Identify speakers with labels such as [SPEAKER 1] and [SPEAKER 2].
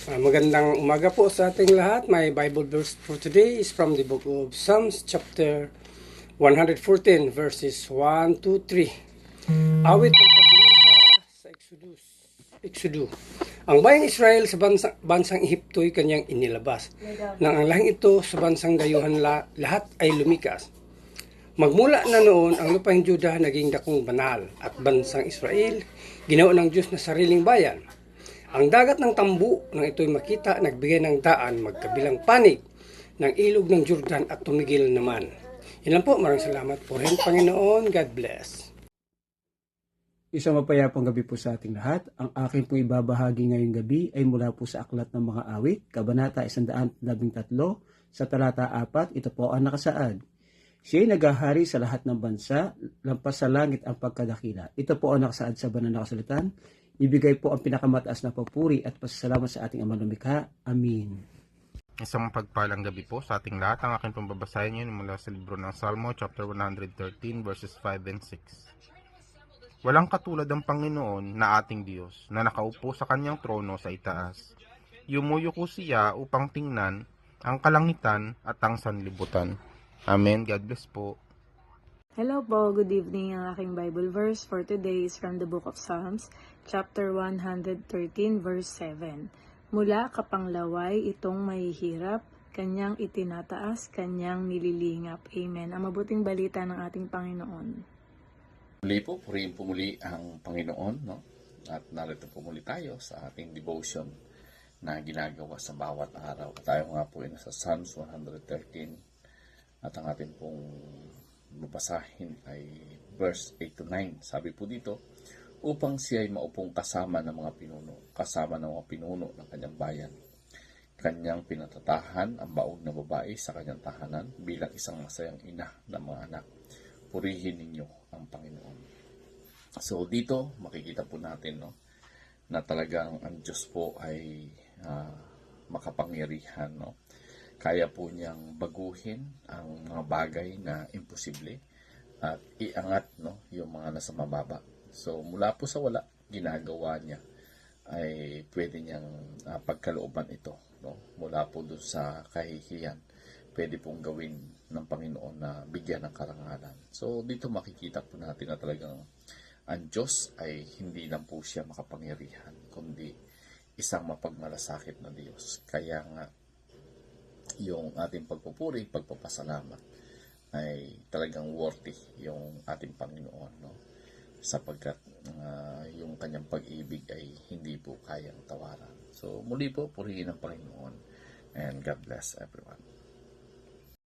[SPEAKER 1] Magandang umaga po sa ating lahat. My Bible verse for today is from the book of Psalms chapter 114 verses 1 to 3. Awit ng paggunita sa Exodus. Ang bayang Israel sa bansang Ehipto'y kanyang inilabas. Nang ang lahing ito sa bansang dayuhan lahat ay lumikas. Magmula na noon, ang lupaing Juda naging dakong banal at bansang Israel, ginawa ng Diyos na sariling bayan. Ang dagat ng tambu nang ito'y makita, nagbigay ng daan magkabilang panig ng ilog ng Jordan at tumigil naman. Yan lang po, maraming salamat po rin, Panginoon. God bless.
[SPEAKER 2] Isang mapayapang gabi po sa ating lahat. Ang akin po ibabahagi ngayong gabi ay mula po sa Aklat ng Mga Awit, Kabanata 113, sa talata 4, ito po ang nakasaad. Siya'y naghahari sa lahat ng bansa, lampas sa langit ang pagkadakila. Ito po ang nakasaad sa banal na kasulatan. Ibigay po ang pinakamataas na papuri at pasasalamat sa ating Ama lumikha. Amin.
[SPEAKER 3] Isang pagpalang gabi po sa ating lahat. Ang aking pambabasahin ngayon mula sa libro ng Salmo, chapter 113, verses 5 and 6. Walang katulad ang Panginoon na ating Diyos, na nakaupo sa kanyang trono sa itaas. Yumuyuko siya upang tingnan ang kalangitan at ang sanlibutan. Amen. God bless po.
[SPEAKER 4] Hello po, good evening. Ang aking Bible verse for today is from the book of Psalms, chapter 113, verse 7. Mula kapanglaway itong mahihirap, kanyang itinataas, kanyang nililingap. Amen. Ang mabuting balita ng ating Panginoon.
[SPEAKER 5] Muli po, purihin po muli ang Panginoon, no? At narito po muli tayo sa ating devotion na ginagawa sa bawat araw. Tayo nga po ay nasa Psalms 113 at ang ating pong babasahin ay verse 8 to 9. Sabi po dito, upang siya ay maupong kasama ng mga pinuno ng kanyang bayan. Kanyang pinatatahan ang baog na babae sa kanyang tahanan bilang isang masayang ina ng mga anak. Purihin ninyo ang Panginoon. So dito makikita po natin, no, na talagang ang Diyos po ay makapangyarihan, no. Kaya po niyang baguhin ang mga bagay na imposible at iangat, no, yung mga nasa mababa. So mula po sa wala, ginagawa niya ay pwede niyang pagkalooban ito, no, mula po dun sa kahihiyan. Pwede pong gawin ng Panginoon na bigyan ng karangalan. So dito makikita po natin na talagang ang Diyos ay hindi lang po siya makapangyarihan, kundi isang mapagmalasakit na Diyos. Kaya nga yung ating pagpupuri, pagpapasalamat ay talagang worthy yung ating Panginoon, no? Sapagkat yung kanyang pag-ibig ay hindi po kayang tawaran. So muli po, purihin ang Panginoon, and God bless everyone.